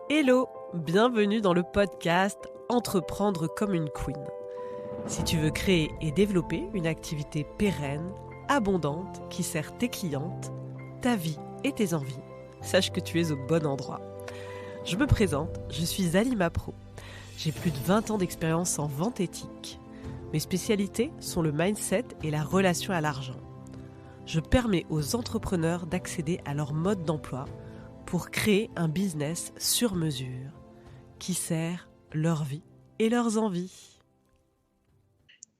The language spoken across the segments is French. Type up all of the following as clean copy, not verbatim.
Hello, bienvenue dans le podcast Entreprendre comme une queen. Si tu veux créer et développer une activité pérenne, abondante, qui sert tes clientes, ta vie et tes envies, sache que tu es au bon endroit. Je me présente, je suis Alima Pro. J'ai plus de 20 ans d'expérience en vente éthique. Mes spécialités sont le mindset et la relation à l'argent. Je permets aux entrepreneurs d'accéder à leur mode d'emploi pour créer un business sur mesure qui sert leur vie et leurs envies.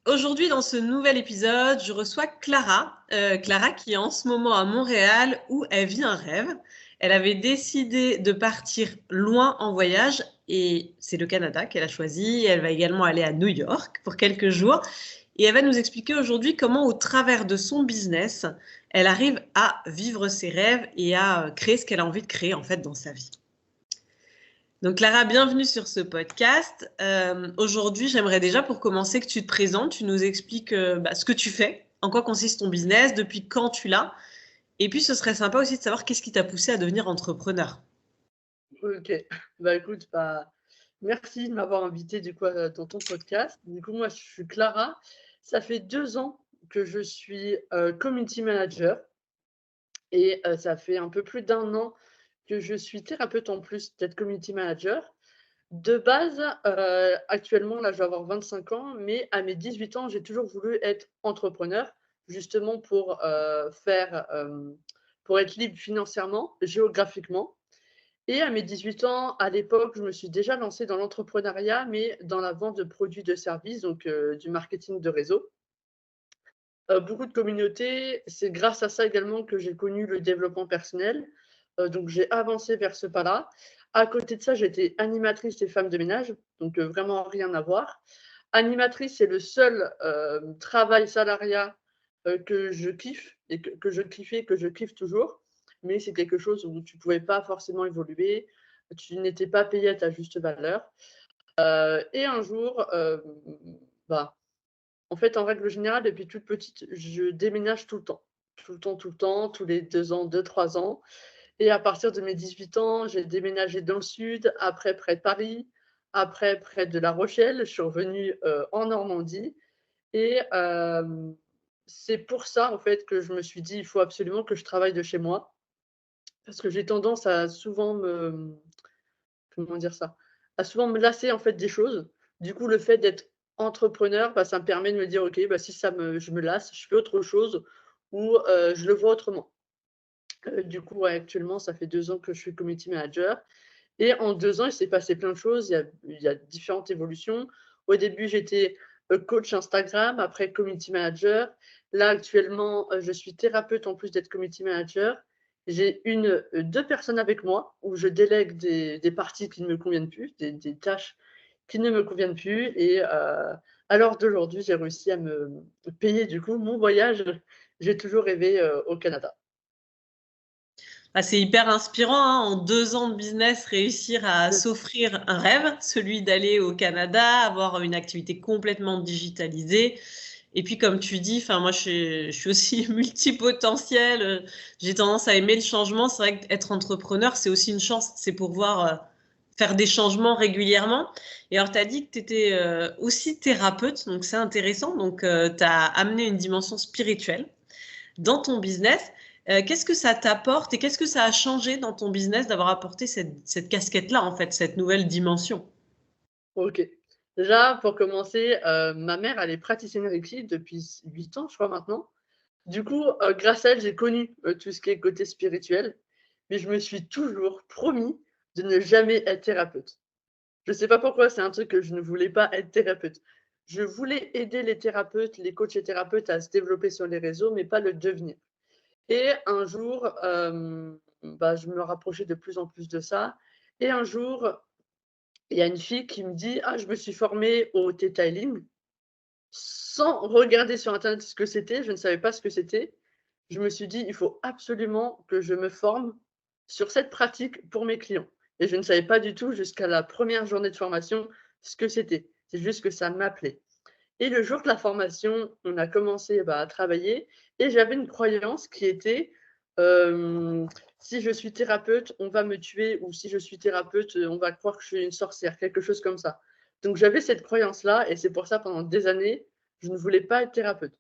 Aujourd'hui, dans ce nouvel épisode, je reçois Clara. Clara qui est en ce moment à Montréal où elle vit un rêve. Elle avait décidé de partir loin en voyage et c'est le Canada qu'elle a choisi. Elle va également aller à New York pour quelques jours. Et elle va nous expliquer aujourd'hui comment, au travers de son business, elle arrive à vivre ses rêves et à créer ce qu'elle a envie de créer en fait dans sa vie. Donc Clara, bienvenue sur ce podcast. Aujourd'hui, j'aimerais déjà pour commencer que tu te présentes, tu nous expliques ce que tu fais, en quoi consiste ton business, depuis quand tu l'as. Et puis ce serait sympa aussi de savoir qu'est-ce qui t'a poussé à devenir entrepreneur. OK. Écoute, merci de m'avoir invitée dans ton podcast. Du coup, moi, je suis Clara. Ça fait 2 ans que je suis, community manager et ça fait un peu plus d'1 an que je suis thérapeute en plus d'être community manager. De base, actuellement, là, je vais avoir 25 ans, mais à mes 18 ans, j'ai toujours voulu être entrepreneur, justement pour être libre financièrement, géographiquement. Et à mes 18 ans, à l'époque, je me suis déjà lancée dans l'entrepreneuriat, mais dans la vente de produits, de services, donc du marketing de réseau. Beaucoup de communautés, c'est grâce à ça également que j'ai connu le développement personnel, donc j'ai avancé vers ce pas-là. À côté de ça, j'étais animatrice des femmes de ménage, donc vraiment rien à voir. Animatrice, c'est le seul, travail salariat, que je kiffe et que je kiffais, que je kiffe toujours, mais c'est quelque chose où tu ne pouvais pas forcément évoluer, tu n'étais pas payée à ta juste valeur. Et un jour, bah, en fait, en règle générale, depuis toute petite, je déménage tout le temps. Tout le temps, tout le temps, tous les 2 ans, 2-3 ans. Et à partir de mes 18 ans, j'ai déménagé dans le sud, après près de Paris, après près de La Rochelle. Je suis revenue, en Normandie et c'est pour ça, en fait, que je me suis dit: «Il faut absolument que je travaille de chez moi». Parce que j'ai tendance à souvent comment dire ça? À souvent me lasser, en fait, des choses. Du coup, le fait d'être entrepreneur, ça me permet de me dire: «OK, si je me lasse, je fais autre chose ou je le vois autrement». Du coup, ouais, actuellement, ça fait 2 ans que je suis community manager et en 2 ans, il s'est passé plein de choses. Il y a différentes évolutions. Au début, j'étais, coach Instagram, après community manager. Là, actuellement, je suis thérapeute en plus d'être community manager. J'ai 2 personnes avec moi où je délègue des parties qui ne me conviennent plus, des tâches qui ne me conviennent plus et à l'heure d'aujourd'hui, j'ai réussi à me payer du coup mon voyage. J'ai toujours rêvé, au Canada. Ah, c'est hyper inspirant, hein, en 2 ans de business, réussir à s'offrir un rêve, celui d'aller au Canada, avoir une activité complètement digitalisée. Et puis, comme tu dis, enfin, moi, je suis aussi multipotentielle. J'ai tendance à aimer le changement. C'est vrai qu'être entrepreneur, c'est aussi une chance. C'est pouvoir faire des changements régulièrement. Et alors, tu as dit que tu étais aussi thérapeute, donc c'est intéressant. Donc, tu as amené une dimension spirituelle dans ton business. Qu'est-ce que ça t'apporte et qu'est-ce que ça a changé dans ton business d'avoir apporté cette casquette-là, en fait, cette nouvelle dimension? OK. Déjà, pour commencer, ma mère, elle est praticienne Reiki depuis 8 ans, je crois maintenant. Du coup, grâce à elle, j'ai connu, tout ce qui est côté spirituel, mais je me suis toujours promis de ne jamais être thérapeute. Je ne sais pas pourquoi, c'est un truc que je ne voulais pas être thérapeute. Je voulais aider les thérapeutes, les coachs et thérapeutes à se développer sur les réseaux, mais pas le devenir. Et un jour, je me rapprochais de plus en plus de ça et un jour, il y a une fille qui me dit: «Ah, je me suis formée au Theta Healing». Sans regarder sur internet ce que c'était, je ne savais pas ce que c'était. Je me suis dit: «Il faut absolument que je me forme sur cette pratique pour mes clients» et je ne savais pas du tout jusqu'à la première journée de formation ce que c'était. C'est juste que ça m'appelait et le jour de la formation, on a commencé, à travailler et j'avais une croyance qui était, Euh, Si je suis thérapeute, on va me tuer, ou si je suis thérapeute, on va croire que je suis une sorcière, quelque chose comme ça. Donc j'avais cette croyance-là, et c'est pour ça pendant des années, je ne voulais pas être thérapeute.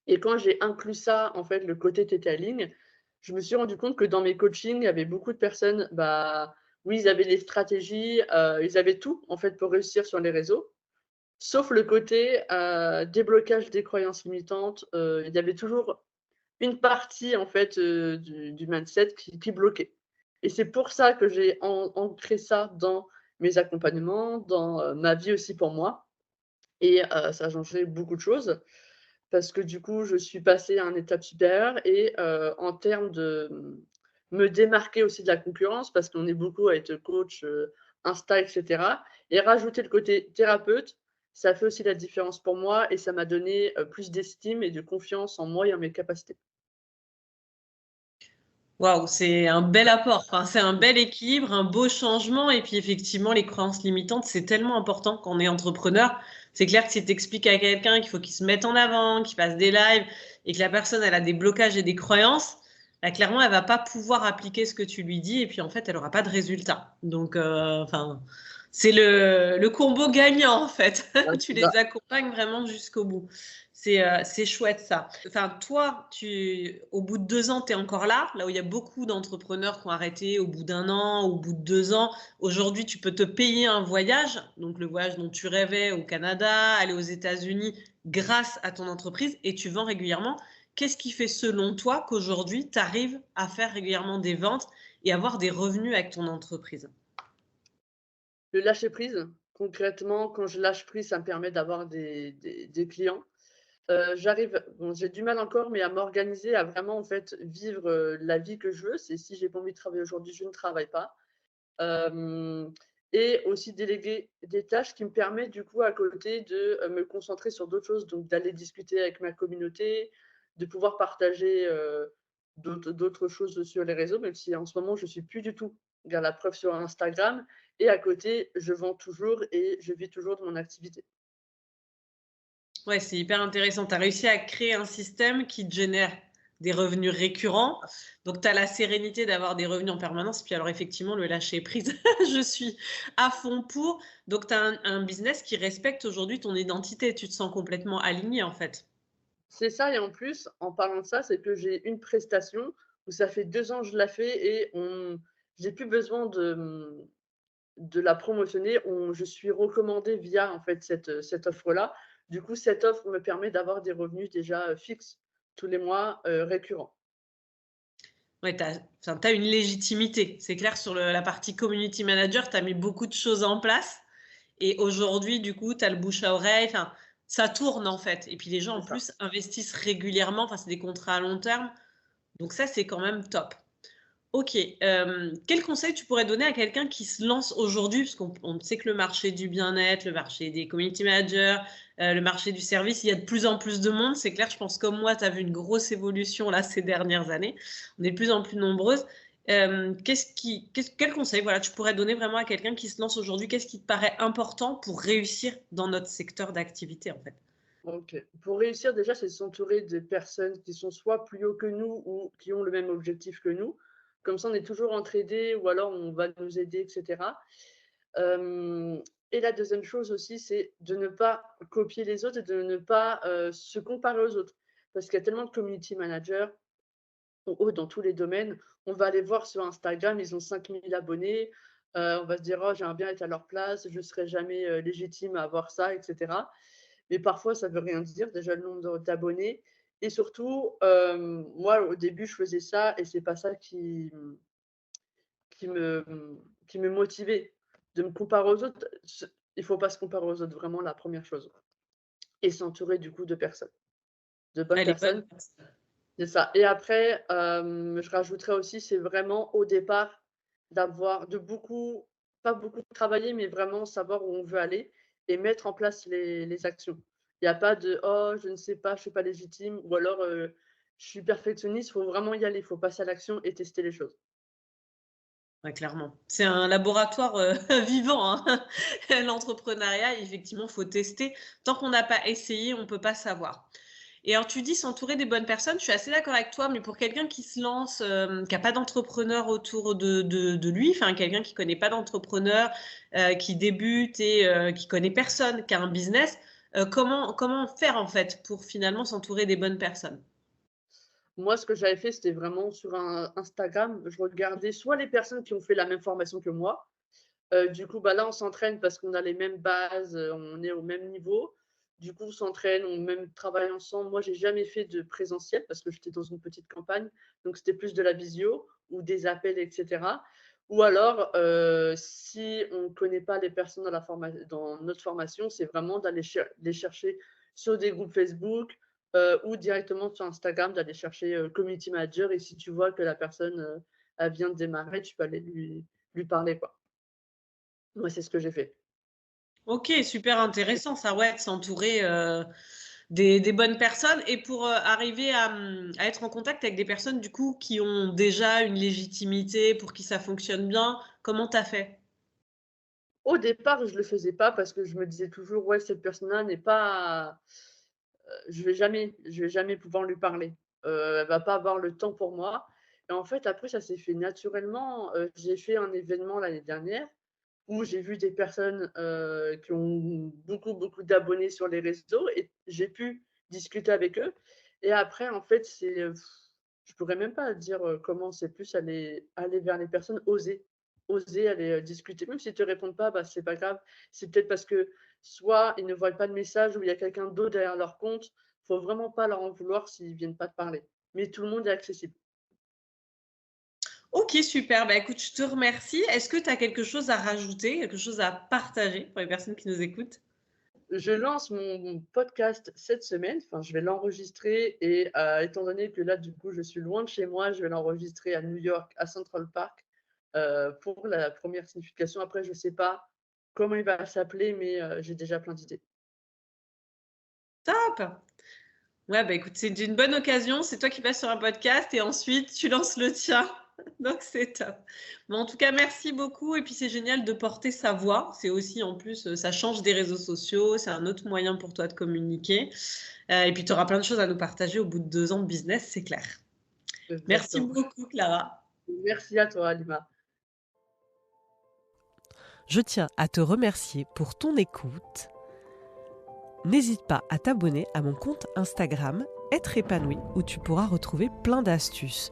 Et quand j'ai inclus ça, en fait, le côté tétaling, je me suis rendu compte que dans mes coachings, il y avait beaucoup de personnes, bah, oui, ils avaient les stratégies, ils avaient tout, en fait, pour réussir sur les réseaux, sauf le côté déblocage des croyances limitantes. Il y avait toujours une partie, en fait, du mindset qui bloquait. Et c'est pour ça que j'ai ancré ça dans mes accompagnements, dans ma vie aussi pour moi. Et ça a changé beaucoup de choses parce que du coup, je suis passée à une étape supérieure et en termes de me démarquer aussi de la concurrence, parce qu'on est beaucoup à être coach, Insta, et cetera, et rajouter le côté thérapeute, ça fait aussi la différence pour moi et ça m'a donné, plus d'estime et de confiance en moi et en mes capacités. Waouh, c'est un bel apport. Enfin, c'est un bel équilibre, un beau changement. Et puis, effectivement, les croyances limitantes, c'est tellement important quand on est entrepreneur. C'est clair que si tu expliques à quelqu'un qu'il faut qu'il se mette en avant, qu'il fasse des lives et que la personne, elle a des blocages et des croyances, là, clairement, elle va pas pouvoir appliquer ce que tu lui dis. Et puis, en fait, elle aura pas de résultat. Donc, enfin, c'est le combo gagnant, en fait. Ouais, Tu c'est les ça. accompagnes vraiment jusqu'au bout. C'est chouette ça. Enfin, toi, au bout de 2 ans, tu es encore là où il y a beaucoup d'entrepreneurs qui ont arrêté au bout d'un an, au bout de 2 ans. Aujourd'hui, tu peux te payer un voyage, donc le voyage dont tu rêvais au Canada, aller aux États-Unis grâce à ton entreprise et tu vends régulièrement. Qu'est-ce qui fait selon toi qu'aujourd'hui, tu arrives à faire régulièrement des ventes et avoir des revenus avec ton entreprise? Le lâcher prise, concrètement, quand je lâche prise, ça me permet d'avoir des clients. J'arrive, bon, j'ai du mal encore, mais à m'organiser, à vraiment, en fait, vivre, la vie que je veux. C'est si j'ai pas envie de travailler aujourd'hui, je ne travaille pas. Hem Et aussi déléguer des tâches qui me permettent, du coup, à côté de, me concentrer sur d'autres choses, donc d'aller discuter avec ma communauté, de pouvoir partager, d'autres choses sur les réseaux, même si en ce moment je suis plus du tout, regarde la preuve sur Instagram, et à côté, je vends toujours et je vis toujours de mon activité. Ouais, c'est hyper intéressant. Tu as réussi à créer un système qui te génère des revenus récurrents. Donc, tu as la sérénité d'avoir des revenus en permanence. Puis alors, effectivement, le lâcher prise, je suis à fond pour. Donc, tu as un business qui respecte aujourd'hui ton identité. Tu te sens complètement aligné, en fait. C'est ça, et en plus, en parlant de ça, c'est que j'ai une prestation où ça fait 2 ans que je la fais et j'ai plus besoin de la promotionner. Je suis recommandée via, en fait, cette offre-là. Du coup, cette offre me permet d'avoir des revenus déjà, fixes tous les mois, récurrents. Ouais, enfin, tu une légitimité. C'est clair, sur la partie community manager, tu as mis beaucoup de choses en place. Et aujourd'hui, du coup, tu as le bouche à oreille. Enfin, ça tourne, en fait. Et puis, les gens, C'est en ça. plus, investissent régulièrement. Enfin, c'est des contrats à long terme. Donc ça, c'est quand même top. Ok. Quel conseil tu pourrais donner à quelqu'un qui se lance aujourd'hui? Parce qu'on sait que le marché du bien-être, le marché des community managers, le marché du service, il y a de plus en plus de monde. C'est clair, je pense comme moi, tu as vu une grosse évolution là ces dernières années. On est de plus en plus nombreuses. Quel conseil voilà, tu pourrais donner vraiment à quelqu'un qui se lance aujourd'hui? Qu'est-ce qui te paraît important pour réussir dans notre secteur d'activité en fait? OK. Pour réussir, déjà, c'est s'entourer de personnes qui sont soit plus haut que nous ou qui ont le même objectif que nous. Comme ça, on est toujours entraidés ou alors on va nous aider, et cetera. Hem Et la deuxième chose aussi, c'est de ne pas copier les autres et de ne pas, se comparer aux autres. Parce qu'il y a tellement de community managers ou autres dans tous les domaines. On va aller voir sur Instagram, ils ont 5 000 abonnés, on va se dire: «Oh, j'aimerais bien être à leur place, je ne serai jamais, légitime à avoir ça», et cetera. Mais parfois, ça veut rien dire, déjà le nombre d'abonnés, et surtout, moi, au début, je faisais ça et c'est pas ça qui me, qui me motivait. De me comparer aux autres, il faut pas se comparer aux autres, vraiment la première chose, et s'entourer du coup de personnes, de bonnes Elle est bonne. personnes, c'est ça. Et après, je rajouterais aussi, c'est vraiment au départ de beaucoup, pas beaucoup travailler, mais vraiment savoir où on veut aller et mettre en place les actions. Il y a pas de: «Oh, je ne sais pas, je suis pas légitime», ou alors, «Je suis perfectionniste». Il faut vraiment y aller, il faut passer à l'action et tester les choses. Ouais, clairement. C'est un laboratoire vivant, hein. L'entrepreneuriat, effectivement, faut tester. Tant qu'on n'a pas essayé, on ne peut pas savoir. Et alors, tu dis s'entourer des bonnes personnes. Je suis assez d'accord avec toi, mais pour quelqu'un qui se lance, qui n'a pas d'entrepreneur autour de lui, enfin, quelqu'un qui connaît pas d'entrepreneur, qui débute et qui connaît personne, qui a un business, comment faire en fait pour finalement s'entourer des bonnes personnes? Moi, ce que j'avais fait, c'était vraiment sur Instagram, je regardais soit les personnes qui ont fait la même formation que moi. Du coup, bah, là, on s'entraîne parce qu'on a les mêmes bases, on est au même niveau. Du coup, on s'entraîne, on même travaille ensemble. Moi, j'ai jamais fait de présentiel parce que j'étais dans une petite campagne, donc c'était plus de la visio ou des appels et cetera. Ou alors, si on ne connaît pas les personnes dans notre formation, c'est vraiment d'aller les chercher sur des groupes Facebook, ou directement sur Instagram, d'aller chercher, community manager, et si tu vois que la personne, elle vient de démarrer, tu peux aller lui parler, quoi. Moi, c'est ce que j'ai fait. Ok, super intéressant ça, ouais, de s'entourer des bonnes personnes et pour arriver à être en contact avec des personnes du coup qui ont déjà une légitimité, pour qui ça fonctionne bien, comment t'as fait? Au départ, je le faisais pas parce que je me disais toujours: «Ouais, cette personne-là n'est pas, je vais jamais pouvoir lui parler. Elle va pas avoir le temps pour moi», et en fait, après, ça s'est fait naturellement. J'ai fait un événement l'année dernière où j'ai vu des personnes, qui ont beaucoup, beaucoup d'abonnés sur les réseaux, et j'ai pu discuter avec eux, et après, en fait, je pourrais même pas dire, comment. C'est plus aller vers les personnes, oser aller, discuter. Même s'ils te répondent pas, bah, c'est pas grave. C'est peut-être parce que soit ils ne voient pas le message ou il y a quelqu'un d'autre derrière leur compte. Faut vraiment pas leur en vouloir s'ils viennent pas te parler. Mais tout le monde est accessible. Ok, super, bah écoute, je te remercie. Est-ce que tu as quelque chose à rajouter, quelque chose à partager pour les personnes qui nous écoutent? Je lance mon podcast cette semaine, enfin, je vais l'enregistrer, et étant donné que là, du coup, je suis loin de chez moi, je vais l'enregistrer à New York, à Central Park, pour la première signification. Après, je ne sais pas comment il va s'appeler, mais j'ai déjà plein d'idées. Top! Ouais, bah écoute, c'est une bonne occasion. C'est toi qui vas sur un podcast et ensuite tu lances le tien. Donc c'est top. Bon, en tout cas, merci beaucoup. Et puis c'est génial de porter sa voix. C'est aussi en plus, ça change des réseaux sociaux. C'est un autre moyen pour toi de communiquer. Et puis tu auras plein de choses à nous partager au bout de 2 ans de business, c'est clair. Merci Exactement. beaucoup, Clara. Merci à toi, Alima. Je tiens à te remercier pour ton écoute. N'hésite pas à t'abonner à mon compte Instagram Être épanoui où tu pourras retrouver plein d'astuces